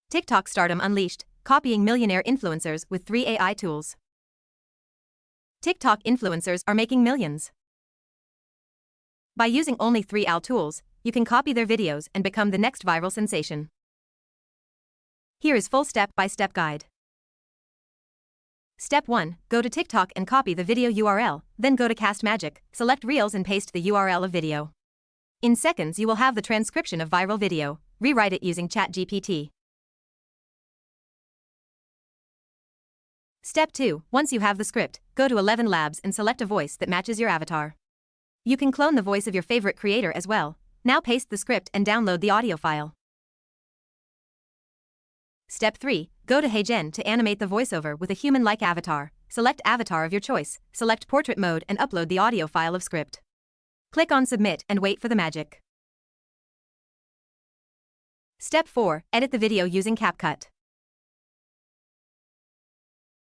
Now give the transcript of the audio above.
TikTok Stardom Unleashed, copying millionaire influencers with 3 AI tools. TikTok influencers are making millions. By using only 3 AI tools, you can copy their videos and become the next viral sensation. Here is full step-by-step guide. Step 1. Go to TikTok and copy the video URL, then go to Cast Magic, select Reels and paste the URL of video. In seconds you will have the transcription of viral video. Rewrite it using ChatGPT. Step 2. Once you have the script, go to 11 Labs and select a voice that matches your avatar. You can clone the voice of your favorite creator as well. Now paste the script and download the audio file. Step 3. Go to HeyGen to animate the voiceover with a human-like avatar. Select avatar of your choice, select portrait mode and upload the audio file of script. Click on Submit and wait for the magic. Step 4. Edit the video using CapCut.